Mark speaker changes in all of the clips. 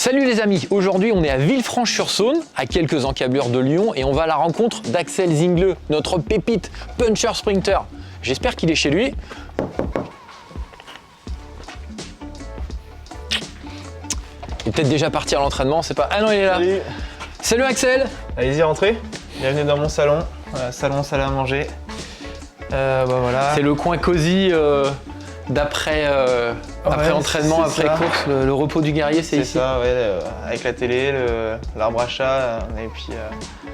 Speaker 1: Salut les amis, aujourd'hui on est à Villefranche-sur-Saône, à quelques encablures de Lyon, et on va à la rencontre d'Axel Zingleux, notre pépite puncher sprinter. J'espère qu'il est chez lui. Il est peut-être déjà parti à l'entraînement, c'est pas... Ah non, il est là.
Speaker 2: Salut.
Speaker 1: Salut Axel.
Speaker 2: Allez-y, rentrez. Bienvenue dans mon salon. Salon salle à manger. Voilà.
Speaker 1: C'est le coin cosy d'après après entraînement, après
Speaker 2: ça.
Speaker 1: course, le repos du guerrier, c'est ici.
Speaker 2: C'est ça, ouais, avec la télé, l'arbre à chat, et puis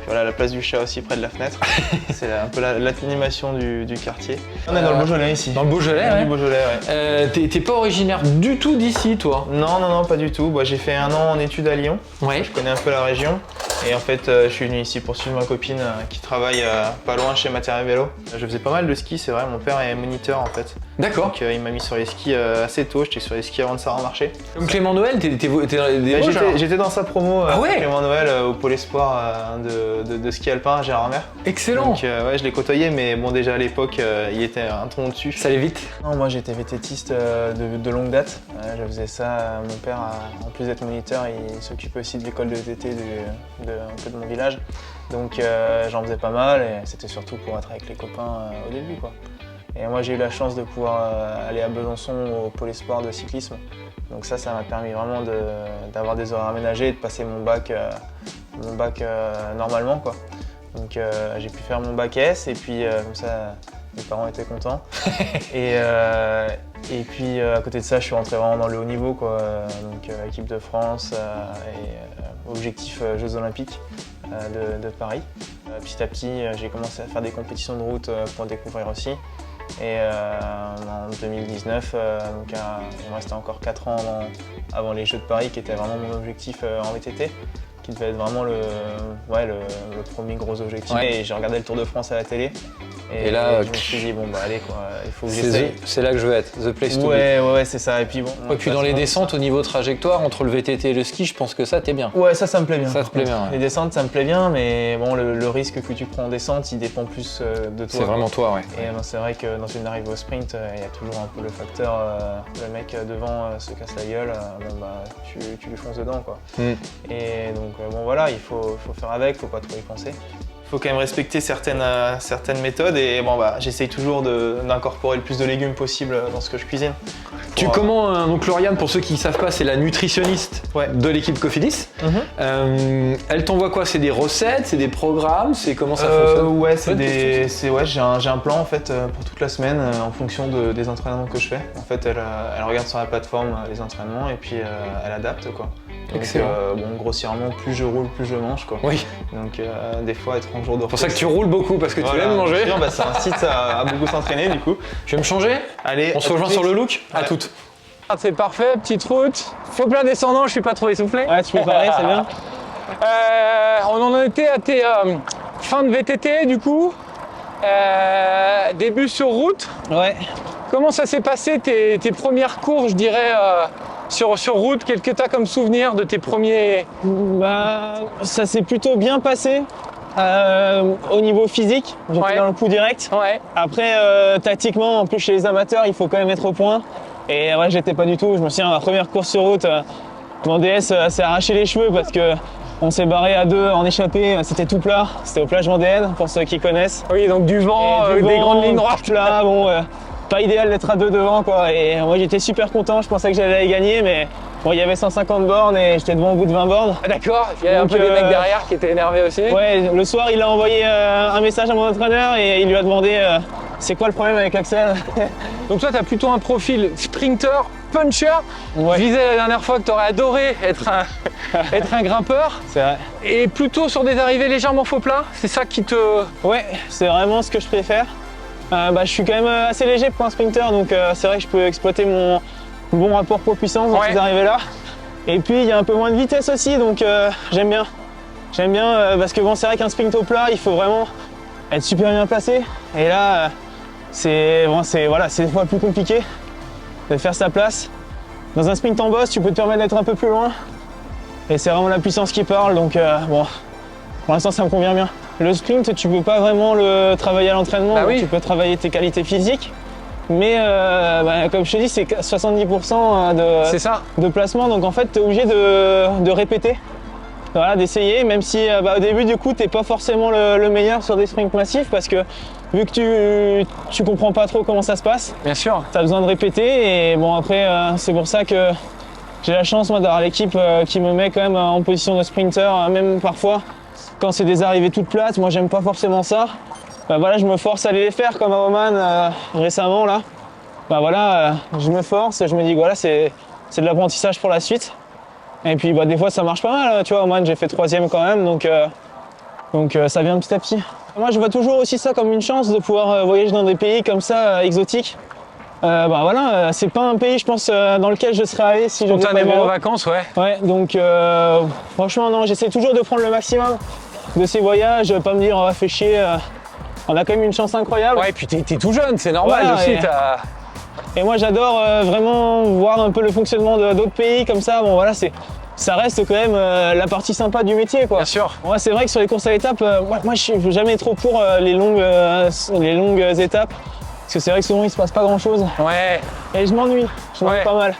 Speaker 2: voilà, la place du chat aussi près de la fenêtre. C'est un peu l'animation du quartier. On est dans le Beaujolais ici.
Speaker 1: Dans le Beaujolais, ouais.
Speaker 2: Du Beaujolais, ouais.
Speaker 1: T'es pas originaire du tout d'ici, toi?
Speaker 2: Non, pas du tout. Bah, j'ai fait un an en études à Lyon.
Speaker 1: Ouais.
Speaker 2: Je connais un peu la région. Et en fait, je suis venu ici pour suivre ma copine qui travaille pas loin chez Matériel Vélo. Je faisais pas mal de ski, c'est vrai. Mon père est moniteur en fait.
Speaker 1: D'accord.
Speaker 2: Donc il m'a mis sur les skis assez tôt. J'étais sur les skis avant de savoir marcher.
Speaker 1: Comme Clément Noël, t'es des Vosges, alors.
Speaker 2: J'étais dans sa promo
Speaker 1: Ah ouais.
Speaker 2: Clément Noël au pôle espoir de ski alpin à Gérardmer.
Speaker 1: Excellent.
Speaker 2: Donc ouais, je l'ai côtoyé, mais bon, déjà à l'époque, il était un ton au-dessus.
Speaker 1: Ça allait vite.
Speaker 2: Non, moi j'étais VTTiste de longue date. Je faisais ça. Mon père, en plus d'être moniteur, il s'occupait aussi de l'école de VTT un peu de mon village. Donc j'en faisais pas mal et c'était surtout pour être avec les copains au début, quoi. Et moi j'ai eu la chance de pouvoir aller à Besançon au pôle espoir de cyclisme. Donc ça m'a permis vraiment d'avoir des horaires aménagés et de passer mon bac normalement, quoi. Donc j'ai pu faire mon bac S et puis comme ça mes parents étaient contents. et puis à côté de ça je suis rentré vraiment dans le haut niveau, quoi. Donc équipe de France et objectif Jeux Olympiques de Paris. Petit à petit j'ai commencé à faire des compétitions de route pour découvrir aussi. Et en 2019, donc, il me restait encore 4 ans avant les Jeux de Paris, qui était vraiment mon objectif en VTT, qui devait être vraiment le premier gros objectif.
Speaker 1: Ouais.
Speaker 2: Et j'ai regardé le Tour de France à la télé.
Speaker 1: Et là,
Speaker 2: je me suis dit, bon bah allez, quoi, il faut que j'essaye.
Speaker 1: C'est là que je veux être, the place to be.
Speaker 2: Ouais, c'est ça. Et puis bon.
Speaker 1: Et puis dans les descentes, au niveau trajectoire, entre le VTT et le ski, je pense que ça, t'es bien.
Speaker 2: Ouais, ça me plaît bien.
Speaker 1: Ça te plaît bien, ouais.
Speaker 2: Les descentes, ça me plaît bien, mais bon, le risque que tu prends en descente, il dépend plus de toi.
Speaker 1: C'est vraiment toi, ouais.
Speaker 2: Et c'est vrai que dans une arrivée au sprint, il y a toujours un peu le facteur, le mec devant se casse la gueule, tu lui fonces dedans, quoi. Et donc bon voilà, il faut faire avec, faut pas trop y penser. Il faut quand même respecter certaines méthodes et bon j'essaye toujours d'incorporer le plus de légumes possible dans ce que je cuisine.
Speaker 1: Donc Lauriane, pour ceux qui ne savent pas, c'est la nutritionniste de l'équipe Cofidis. Elle t'envoie quoi? C'est des recettes, c'est des programmes, c'est comment ça fonctionne?
Speaker 2: Ouais, j'ai un plan en fait pour toute la semaine en fonction des entraînements que je fais. En fait, elle regarde sur la plateforme les entraînements et puis elle adapte, quoi. Donc, grossièrement, plus je roule, plus je mange, quoi. Oui. Donc des fois être en jour de repos.
Speaker 1: C'est pour ça que tu roules beaucoup, parce que tu aimes manger.
Speaker 2: Ça incite à beaucoup s'entraîner du coup.
Speaker 1: Tu veux me changer?
Speaker 2: Allez,
Speaker 1: on se rejoint sur le look. À toutes. C'est parfait, petite route. Faux plein descendant, je suis pas trop essoufflé.
Speaker 2: Ouais, tu peux parler, c'est bien.
Speaker 1: On en était à tes fins de VTT du coup. Début sur route.
Speaker 2: Ouais.
Speaker 1: Comment ça s'est passé tes premières courses, je dirais, sur route? Qu'est-ce que tu as comme souvenir de tes premiers?
Speaker 3: Ça s'est plutôt bien passé au niveau physique. J'étais dans le coup direct.
Speaker 1: Ouais.
Speaker 3: Après, tactiquement, en plus chez les amateurs, il faut quand même être au point. Et ouais, j'étais pas du tout. Je me souviens, ma première course sur route, mon DS s'est arraché les cheveux parce que on s'est barré à deux en échappée. C'était tout plat. C'était aux plages vendéennes, pour ceux qui connaissent.
Speaker 1: Oui, donc du vent, des grandes lignes droites.
Speaker 3: Là, bon, pas idéal d'être à deux devant, quoi. Et moi, j'étais super content. Je pensais que j'allais gagner, mais bon, il y avait 150 bornes et j'étais devant au bout de 20 bornes.
Speaker 1: Ah, d'accord, il y avait un peu des mecs derrière qui étaient énervés aussi.
Speaker 3: Ouais, le soir, il a envoyé un message à mon entraîneur et il lui a demandé c'est quoi le problème avec Axel.
Speaker 1: Donc toi, tu as plutôt un profil sprinter, puncher.
Speaker 3: Ouais.
Speaker 1: Je disais la dernière fois que tu aurais adoré être un grimpeur.
Speaker 3: C'est vrai.
Speaker 1: Et plutôt sur des arrivées légèrement faux plat, c'est ça qui te...
Speaker 3: Ouais, c'est vraiment ce que je préfère. Je suis quand même assez léger pour un sprinter, donc c'est vrai que je peux exploiter mon bon rapport poids-puissance dans ces arrivées-là. Et puis il y a un peu moins de vitesse aussi, donc j'aime bien. J'aime bien parce que bon, c'est vrai qu'un sprint au plat, il faut vraiment être super bien placé. Et là, c'est des fois plus compliqué de faire sa place. Dans un sprint en boss, tu peux te permettre d'être un peu plus loin. Et c'est vraiment la puissance qui parle, donc pour l'instant ça me convient bien. Le sprint, tu peux pas vraiment le travailler à l'entraînement, tu peux travailler tes qualités physiques. Mais comme je te dis, c'est 70%
Speaker 1: C'est ça.
Speaker 3: de placement, donc en fait tu es obligé de répéter, voilà, d'essayer, même si au début du coup tu n'es pas forcément le meilleur sur des sprints massifs parce que vu que tu comprends pas trop comment ça se passe,
Speaker 1: Bien sûr.
Speaker 3: tu as besoin de répéter et bon après c'est pour ça que j'ai la chance moi d'avoir l'équipe qui me met quand même en position de sprinter, même parfois quand c'est des arrivées toutes plates, moi j'aime pas forcément ça. Voilà, je me force à aller les faire comme à Oman récemment là. Voilà, je me force, je me dis que voilà, c'est de l'apprentissage pour la suite. Et puis des fois ça marche pas mal, tu vois, Oman j'ai fait 3e quand même, donc ça vient petit à petit. Moi je vois toujours aussi ça comme une chance de pouvoir voyager dans des pays comme ça, exotiques. Voilà, c'est pas un pays je pense dans lequel je serais allé si je faisais pas
Speaker 1: Spontanément
Speaker 3: vélo.
Speaker 1: en vacances, ouais.
Speaker 3: Ouais, donc franchement non, j'essaie toujours de prendre le maximum de ces voyages, pas me dire on va faire chier. On a quand même une chance incroyable.
Speaker 1: Ouais, et puis t'es tout jeune, c'est normal
Speaker 3: Voilà,
Speaker 1: aussi.
Speaker 3: Et moi j'adore vraiment voir un peu le fonctionnement d'autres pays comme ça. Bon voilà, ça reste quand même la partie sympa du métier quoi.
Speaker 1: Bien sûr.
Speaker 3: Ouais, c'est vrai que sur les courses à étapes, moi je suis jamais trop pour les longues étapes. Parce que c'est vrai que souvent il se passe pas grand chose.
Speaker 1: Ouais.
Speaker 3: Et je m'ennuie
Speaker 1: Ouais.
Speaker 3: pas mal.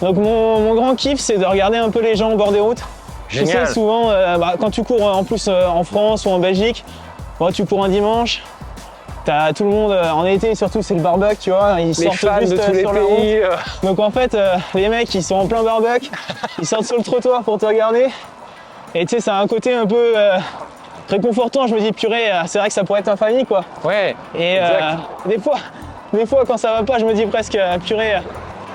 Speaker 3: Donc mon grand kiff c'est de regarder un peu les gens au bord des routes.
Speaker 1: Génial.
Speaker 3: Tu sais souvent quand tu cours en plus en France ou en Belgique, tu cours un dimanche. T'as tout le monde, en été surtout c'est le barbecue, tu vois, ils
Speaker 1: Les
Speaker 3: sortent
Speaker 1: fans
Speaker 3: juste
Speaker 1: de tous les
Speaker 3: sur la route.
Speaker 1: pays.
Speaker 3: Donc en fait, les mecs ils sont en plein barbecue, ils sortent sur le trottoir pour te regarder. Et tu sais, ça a un côté un peu réconfortant, je me dis purée, c'est vrai que ça pourrait être en famille quoi.
Speaker 1: Ouais.
Speaker 3: Et des fois quand ça va pas, je me dis presque purée,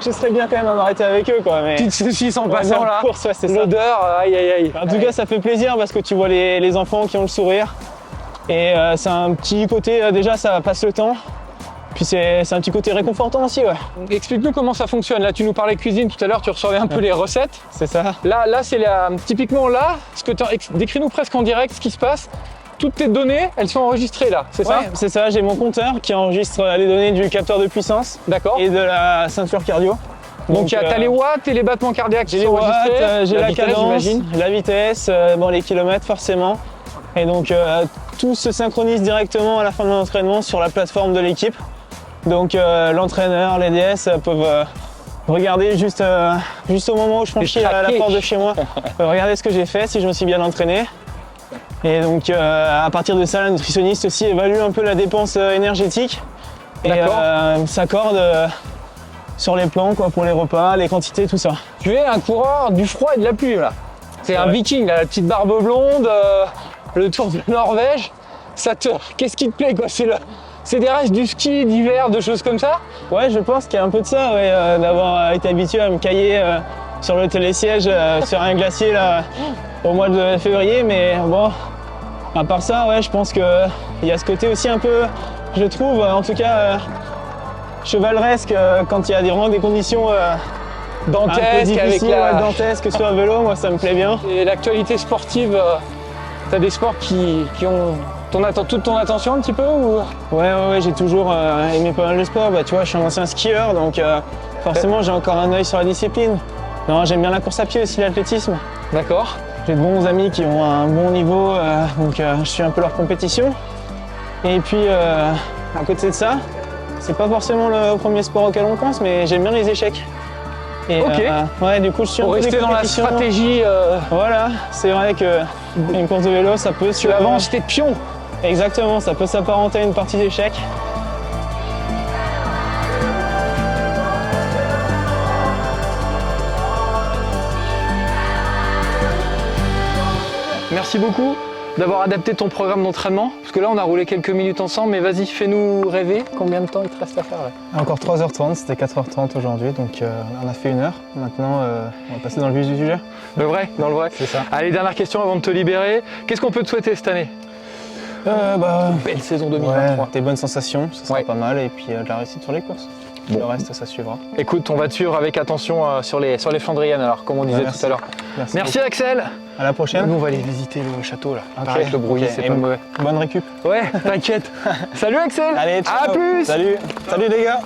Speaker 3: je serais bien quand même à m'arrêter avec eux quoi. Mais
Speaker 1: Petite saucisse en
Speaker 3: dans
Speaker 1: passant
Speaker 3: la
Speaker 1: là.
Speaker 3: course, ouais, c'est ça.
Speaker 1: L'odeur, aïe aïe aïe.
Speaker 3: En tout cas, ça fait plaisir parce que tu vois les enfants qui ont le sourire. Et c'est un petit côté, déjà ça passe le temps. Puis c'est un petit côté réconfortant aussi, ouais.
Speaker 1: Explique-nous comment ça fonctionne. Là, tu nous parlais cuisine tout à l'heure, tu recevais un peu les recettes.
Speaker 3: C'est ça.
Speaker 1: Là c'est typiquement là, décris-nous presque en direct ce qui se passe. Toutes tes données, elles sont enregistrées là, c'est ça?
Speaker 3: Ouais, c'est ça, j'ai mon compteur qui enregistre les données du capteur de puissance
Speaker 1: D'accord.
Speaker 3: et de la ceinture cardio.
Speaker 1: Donc t'as les watts et les battements cardiaques qui
Speaker 3: j'ai les
Speaker 1: sont
Speaker 3: watts,
Speaker 1: enregistrés.
Speaker 3: j'ai la
Speaker 1: vitesse,
Speaker 3: cadence,
Speaker 1: j'imagine.
Speaker 3: la vitesse, les kilomètres forcément. Et donc tout se synchronise directement à la fin de l'entraînement sur la plateforme de l'équipe. Donc l'entraîneur, les DS peuvent regarder juste au moment où je franchis la porte de chez moi, regarder ce que j'ai fait, si je me suis bien entraîné. Et donc à partir de ça, la nutritionniste aussi évalue un peu la dépense énergétique et s'accorde sur les plans quoi, pour les repas, les quantités, tout ça.
Speaker 1: Tu es un coureur du froid et de la pluie là. C'est un
Speaker 3: Ouais.
Speaker 1: viking, là, la petite barbe blonde, le Tour de Norvège. Qu'est-ce qui te plaît quoi? C'est des restes du ski d'hiver, de choses comme ça?
Speaker 3: Ouais, je pense qu'il y a un peu de ça, ouais, d'avoir été habitué à me cailler sur le télésiège sur un glacier là, au mois de février. Mais bon, à part ça, ouais, je pense qu'il y a ce côté aussi un peu, je trouve, en tout cas, chevaleresque quand il y a vraiment des conditions un peu
Speaker 1: Dantesque avec
Speaker 3: difficiles, ouais, dantesques sur un vélo, moi ça me plaît bien.
Speaker 1: Et l'actualité sportive, t'as des sports qui ont toute ton attention un petit peu ou...
Speaker 3: Ouais, j'ai toujours aimé pas mal le sport. Tu vois, je suis un ancien skieur, donc forcément j'ai encore un œil sur la discipline. Non, j'aime bien la course à pied aussi, l'athlétisme.
Speaker 1: D'accord.
Speaker 3: J'ai de bons amis qui ont un bon niveau, donc je suis un peu leur compétition. Et puis, à côté de ça, c'est pas forcément le premier sport auquel on pense, mais j'aime bien les échecs. Et,
Speaker 1: Ok.
Speaker 3: Ouais, du coup, je suis un
Speaker 1: Pour
Speaker 3: peu des
Speaker 1: rester dans la
Speaker 3: compétitions.
Speaker 1: stratégie,
Speaker 3: Voilà, c'est vrai que une course de vélo, ça peut
Speaker 1: tu avances tes pions.
Speaker 3: Exactement, ça peut s'apparenter à une partie d'échecs.
Speaker 1: Merci beaucoup d'avoir adapté ton programme d'entraînement. Parce que là, on a roulé quelques minutes ensemble, mais vas-y, fais-nous rêver. Combien de temps il te reste à faire là?
Speaker 3: Encore 3h30, c'était 4h30 aujourd'hui, donc on a fait 1 heure. Maintenant, on va passer dans le vif du sujet.
Speaker 1: Le vrai, dans le vrai.
Speaker 3: C'est ça.
Speaker 1: Allez, dernière question avant de te libérer. Qu'est-ce qu'on peut te souhaiter cette année?
Speaker 3: Belle
Speaker 1: saison 2023.
Speaker 3: des bonnes sensations, ça sera
Speaker 1: Ouais.
Speaker 3: pas mal, et puis de la réussite sur les courses.
Speaker 1: Bon.
Speaker 3: Le reste, ça suivra.
Speaker 1: Écoute, on va te suivre avec attention sur les Flandriennes, alors, comme on disait
Speaker 3: merci.
Speaker 1: tout à l'heure. Merci Axel.
Speaker 3: À la prochaine.
Speaker 1: Nous, on va aller visiter le château là.
Speaker 3: Ok.
Speaker 1: Pareil, le brouillé,
Speaker 3: Ok.
Speaker 1: c'est
Speaker 3: Et
Speaker 1: pas mauvais.
Speaker 3: Bonne récup.
Speaker 1: Ouais, t'inquiète. Salut Axel.
Speaker 3: Allez, ciao.
Speaker 1: À plus.
Speaker 3: Salut les gars.